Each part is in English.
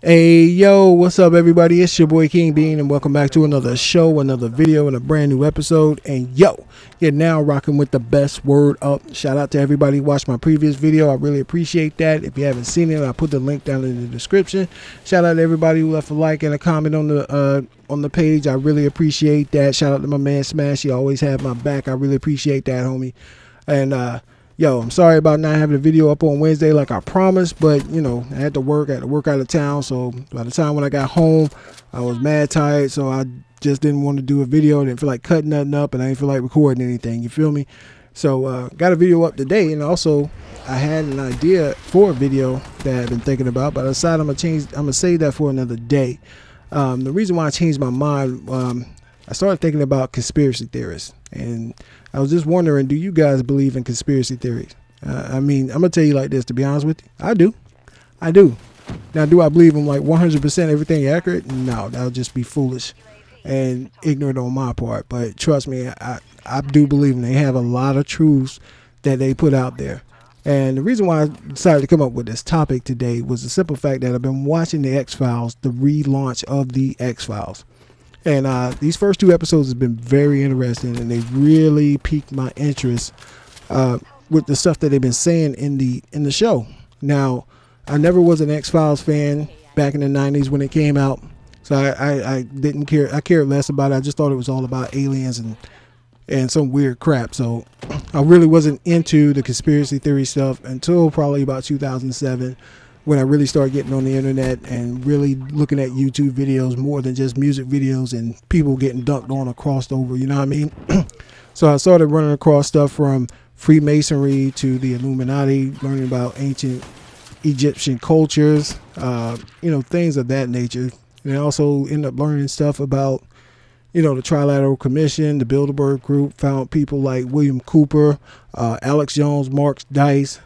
Hey yo, what's up everybody? It's your boy King Bean and welcome back to another show, another video, and a brand new episode. And yo, you're now rocking with the best word up. Shout out to everybody who watched my previous video. I really appreciate that. If you haven't seen it, I'll put the link down in the description. Shout out to everybody who left a like and a comment on the page. I really appreciate that. Shout out to my man Smash. He always had my back. I really appreciate that, homie. And yo, I'm sorry about not having a video up on Wednesday like I promised, but you know, I had to work out of town, so by the time when I got home, I was mad tired, so I just didn't want to do a video. I didn't feel like cutting nothing up, and I didn't feel like recording anything, you feel me? So got a video up today, and also I had an idea for a video that I've been thinking about, but I decided I'm gonna save that for another day. The reason why I changed my mind, I started thinking about conspiracy theorists, and I was just wondering, do you guys believe in conspiracy theories? I mean, I'm going to tell you like this, to be honest with you. I do. Now, do I believe in like 100% everything accurate? No, that would just be foolish and ignorant on my part. But trust me, I do believe in they have a lot of truths that they put out there. And the reason why I decided to come up with this topic today was the simple fact that I've been watching the X-Files, the relaunch of the X-Files. And these first two episodes have been very interesting, and they really piqued my interest with the stuff that they've been saying in the show. Now, I never was an X-Files fan back in the 90s when it came out, so I didn't care. I cared less about it. I just thought it was all about aliens and some weird crap. So I really wasn't into the conspiracy theory stuff until probably about 2007. When I really started getting on the internet and really looking at YouTube videos more than just music videos and people getting dunked on or crossed over, you know what I mean? So I started running across stuff from Freemasonry to the Illuminati, learning about ancient Egyptian cultures, things of that nature. And I also ended up learning stuff about, the Trilateral Commission, the Bilderberg Group, found people like William Cooper, Alex Jones, Mark Dice,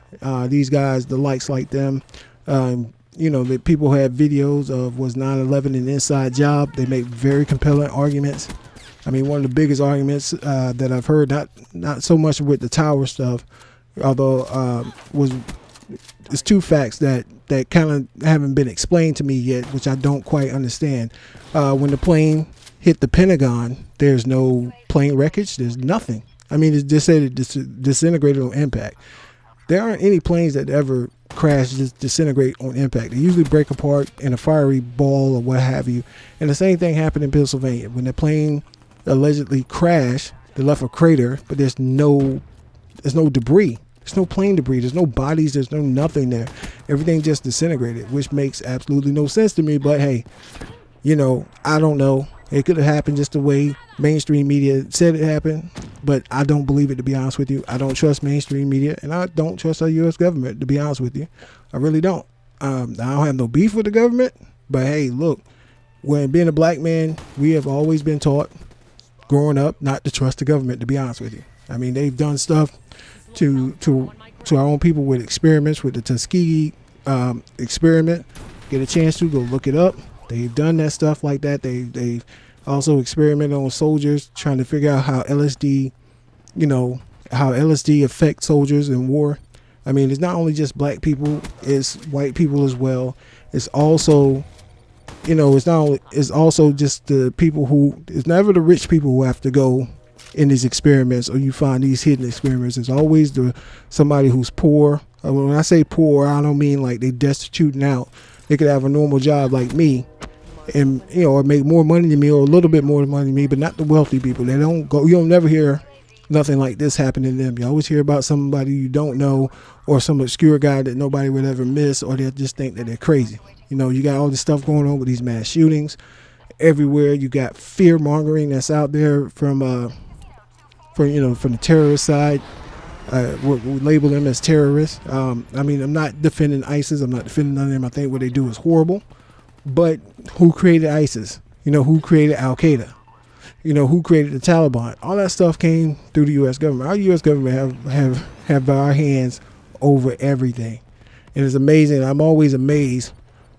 these guys, the likes like them. That people had videos of was 9/11 an inside job. They make very compelling arguments. I mean, one of the biggest arguments that I've heard, not so much with the tower stuff, although it's two facts that kind of haven't been explained to me yet, which I don't quite understand. When the plane hit the Pentagon, there's no plane wreckage. There's nothing. I mean, it just said it disintegrated on impact. There aren't any planes that ever crash, just disintegrate on impact. They usually break apart in a fiery ball or what have you. And the same thing happened in Pennsylvania. When the plane allegedly crashed, they left a crater, but there's no debris. There's no plane debris. There's no bodies. There's no nothing there. Everything just disintegrated, which makes absolutely no sense to me. But hey, I don't know. It could have happened just the way mainstream media said it happened, but I don't believe it, to be honest with you. I don't trust mainstream media, and I don't trust our U.S. government, to be honest with you. I really don't. I don't have no beef with the government, but hey, look, when being a black man, we have always been taught growing up not to trust the government, to be honest with you. I mean, they've done stuff to our own people with experiments, with the Tuskegee experiment. Get a chance to go look it up. They've done that stuff like that. They've also experimented on soldiers, trying to figure out how LSD affects soldiers in war. I mean, it's not only just black people, it's white people as well. It's also, it's also just the people it's never the rich people who have to go in these experiments, or you find these hidden experiments. It's always somebody who's poor. When I say poor, I don't mean like they destitute and out. They could have a normal job like me, and or make more money than me, or a little bit more money than me, but not the wealthy people. They don't go. You'll never hear nothing like this happening to them. You always hear about somebody you don't know, or some obscure guy that nobody would ever miss, or they just think that they're crazy. You got all this stuff going on with these mass shootings everywhere. You got fear mongering that's out there from the terrorist side. We label them as terrorists. I mean, I'm not defending ISIS. I'm not defending none of them. I think what they do is horrible. But who created ISIS? Who created Al Qaeda? Who created the Taliban? All that stuff came through the U.S. government. Our U.S. government have our hands over everything. And it's amazing. I'm always amazed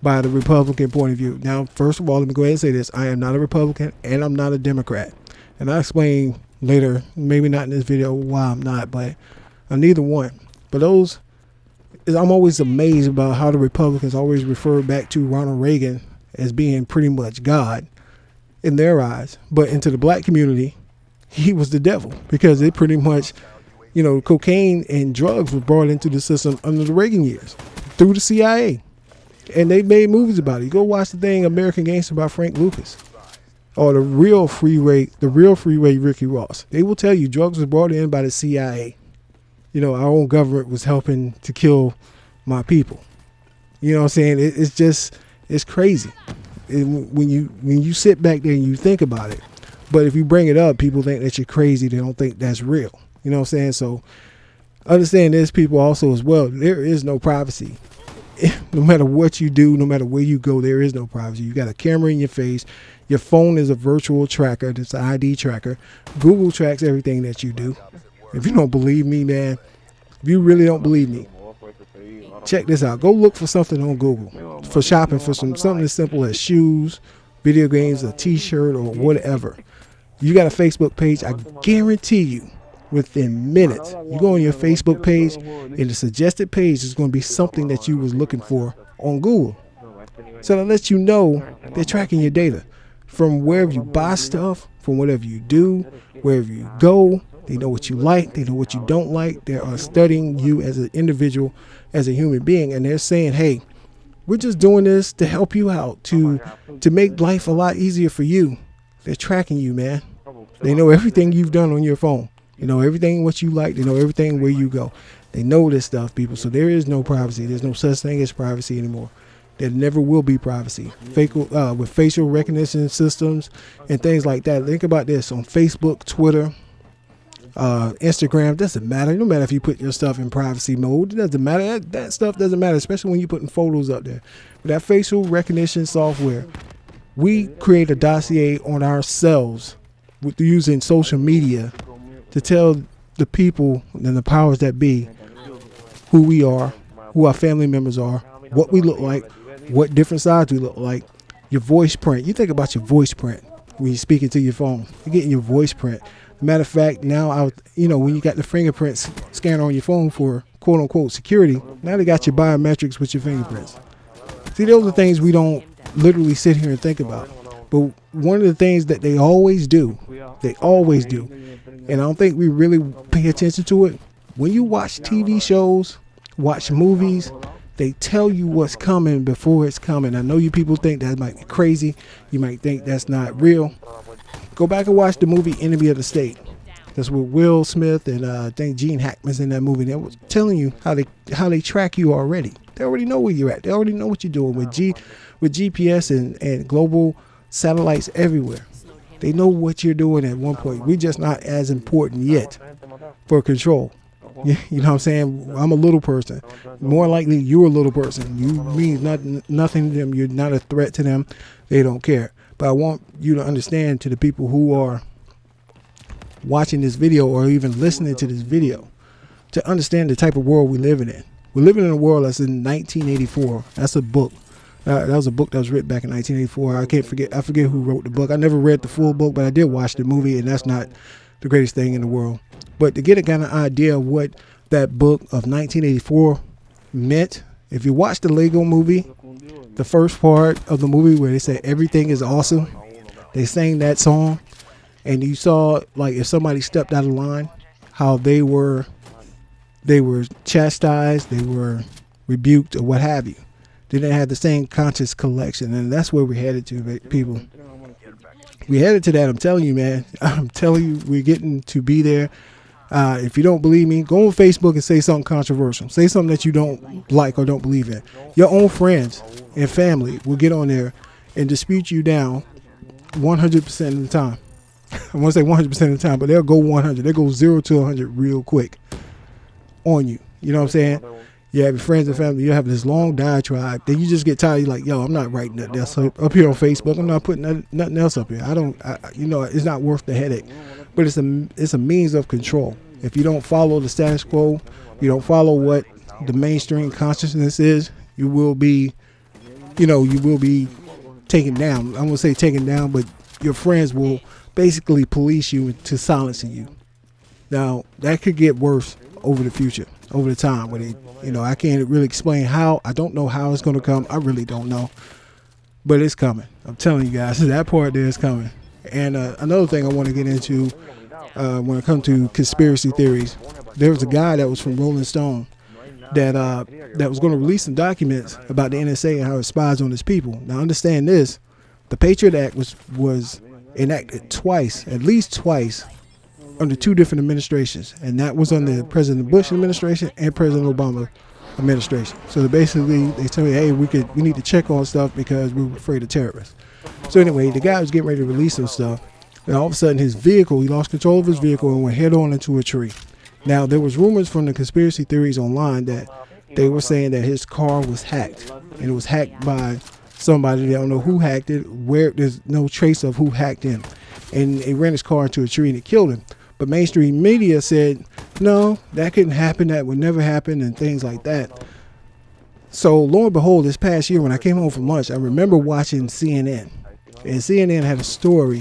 by the Republican point of view. Now, first of all, let me go ahead and say this. I am not a Republican, and I'm not a Democrat. And I'll explain later, maybe not in this video, why I'm not, but I'm neither one. But those I'm always amazed about how the Republicans always refer back to Ronald Reagan as being pretty much God in their eyes. But into the black community, he was the devil, because it pretty much, cocaine and drugs were brought into the system under the Reagan years through the CIA. And they made movies about it. You go watch the thing American Gangster by Frank Lucas, or the real freeway Ricky Ross. They will tell you drugs was brought in by the CIA. Our own government was helping to kill my people. You know what I'm saying? It's crazy when you sit back there and you think about it. But if you bring it up, people think that you're crazy. They don't think that's real. You know what I'm saying? So understand this, people, also as well. There is no privacy. No matter what you do, no matter where you go, there is no privacy. You got a camera in your face. Your phone is a virtual tracker. It's an ID tracker. Google tracks everything that you do. If you don't believe me, man, if you really don't believe me, check this out. Go look for something on Google for shopping for something as simple as shoes, video games, a t-shirt, or whatever. You got a Facebook page, I guarantee you, within minutes, you go on your Facebook page, and the suggested page is going to be something that you was looking for on Google. So that lets you know they're tracking your data from wherever you buy stuff, from whatever you do, wherever you go. They know what you like. They know what you don't like. They are studying you as an individual, as a human being. And they're saying, hey, we're just doing this to help you out, to make life a lot easier for you. They're tracking you, man. They know everything you've done on your phone. They know everything what you like. They know everything where you go. They know this stuff, people. So there is no privacy. There's no such thing as privacy anymore. There never will be privacy. With facial recognition systems and things like that. Think about this on Facebook, Twitter, Instagram. Doesn't matter. No matter if you put your stuff in privacy mode. It doesn't matter. That stuff doesn't matter, especially when you're putting photos up there. With that facial recognition software, we create a dossier on ourselves with using social media to tell the people and the powers that be who we are, who our family members are, what we look like, what different sides we look like, your voice print. You think about your voice print when you're speaking to your phone. You're getting your voice print. Matter of fact, now, when you got the fingerprints scanner on your phone for quote unquote security, now they got your biometrics with your fingerprints. See, those are things we don't literally sit here and think about. But one of the things that they always do, and I don't think we really pay attention to it, when you watch TV shows, watch movies, they tell you what's coming before it's coming. I know you people think that might be crazy. You might think that's not real. Go back and watch the movie Enemy of the State. That's with Will Smith and I think Gene Hackman's in that movie. They were telling you how they track you already. They already know where you're at. They already know what you're doing with GPS and global satellites everywhere. They know what you're doing at one point. We're just not as important yet for control. You know what I'm saying? I'm a little person. More likely, you're a little person. You mean nothing to them. You're not a threat to them. They don't care. But I want you to understand, to the people who are watching this video or even listening to this video, to understand the type of world we're living in. We're living in a world that's in 1984. That's a book. That was a book that was written back in 1984. I forget who wrote the book. I never read the full book, but I did watch the movie, and that's not the greatest thing in the world. But to get a kind of idea of what that book of 1984 meant, if you watch the Lego movie, the first part of the movie where they say everything is awesome, they sang that song, and you saw, like, if somebody stepped out of line, how they were chastised, they were rebuked, or what have you. They didn't have the same conscious collection, and that's where we're headed to, people. We're headed to that. I'm telling you, man. I'm telling you, we're getting to be there. If you don't believe me, go on Facebook and say something controversial. Say something that you don't like or don't believe in. Your own friends and family will get on there and dispute you down 100% of the time. I want to say 100% of the time, but they'll go 100. They'll go 0 to 100 real quick on you. You know what I'm saying? You have your friends and family, you have this long diatribe, then you just get tired. You're like, yo, I'm not writing nothing else up here on Facebook. I'm not putting nothing else up here. It's not worth the headache. But it's a means of control. If you don't follow the status quo, you don't follow what the mainstream consciousness is, you will be taken down. I won't say taken down, but your friends will basically police you to silencing you. Now, that could get worse over the future. over the time. Where I can't really explain how. I don't know how it's going to come. I really don't know, but it's coming. I'm telling you guys, that part there is coming. And another thing I want to get into when it comes to conspiracy theories, there was a guy that was from Rolling Stone that was going to release some documents about the NSA and how it spies on its people. Now, understand this: the Patriot Act was enacted twice, at least twice, under 2 different administrations, and that was under President Bush administration and President Obama administration. So basically, they tell me, hey, we need to check on stuff because we were afraid of terrorists. So anyway, the guy was getting ready to release some stuff, and all of a sudden his vehicle, he lost control of his vehicle and went head on into a tree. Now, there was rumors from the conspiracy theories online that they were saying that his car was hacked, and it was hacked by somebody. They don't know who hacked it, where there's no trace of who hacked him, and it ran his car into a tree and it killed him. But mainstream media said, no, that couldn't happen, that would never happen, and things like that. So lo and behold, this past year when I came home from lunch, I remember watching CNN. And CNN had a story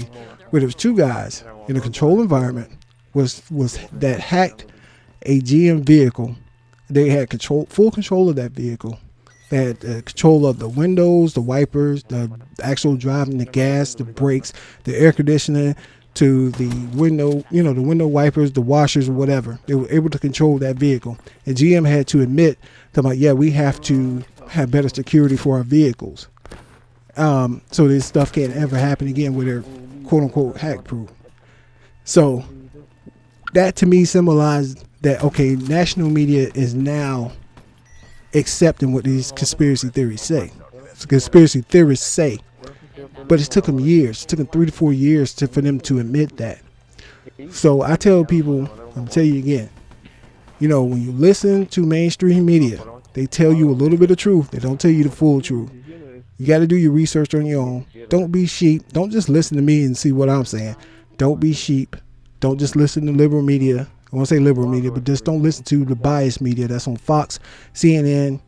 where there was 2 guys in a controlled environment that hacked a GM vehicle. They had full control of that vehicle. They had control of the windows, the wipers, the actual driving, the gas, the brakes, the air conditioning, to the window, the window wipers, the washers, or whatever. They were able to control that vehicle. And GM had to admit, we have to have better security for our vehicles. So this stuff can't ever happen again where they're quote unquote hack proof. So that to me symbolized that, okay, national media is now accepting what these conspiracy theories say. Conspiracy theorists say. But it took them years. It took them 3 to 4 years for them to admit that. So I tell people, I'll tell you again, when you listen to mainstream media, they tell you a little bit of truth. They don't tell you the full truth. You got to do your research on your own. Don't be sheep. Don't just listen to me and see what I'm saying. Don't be sheep. Don't just listen to liberal media. I won't say liberal media, but just don't listen to the biased media that's on Fox, CNN,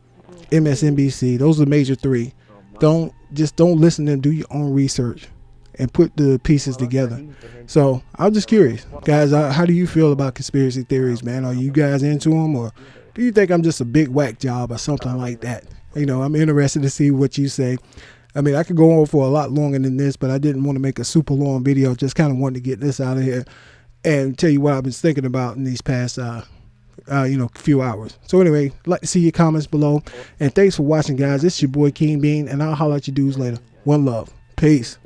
MSNBC. Those are the major 3. Don't listen and do your own research and put the pieces together. So I'm just curious, guys, how do you feel about conspiracy theories, man? Are you guys into them, or do you think I'm just a big whack job or something like that? I'm interested to see what you say. I mean, I could go on for a lot longer than this, but I didn't want to make a super long video. Just kind of wanted to get this out of here and tell you what I've been thinking about in these past few hours. So anyway, like to see your comments below, and thanks for watching, guys. This is your boy King Bean, and I'll holler at you dudes later. One love. Peace.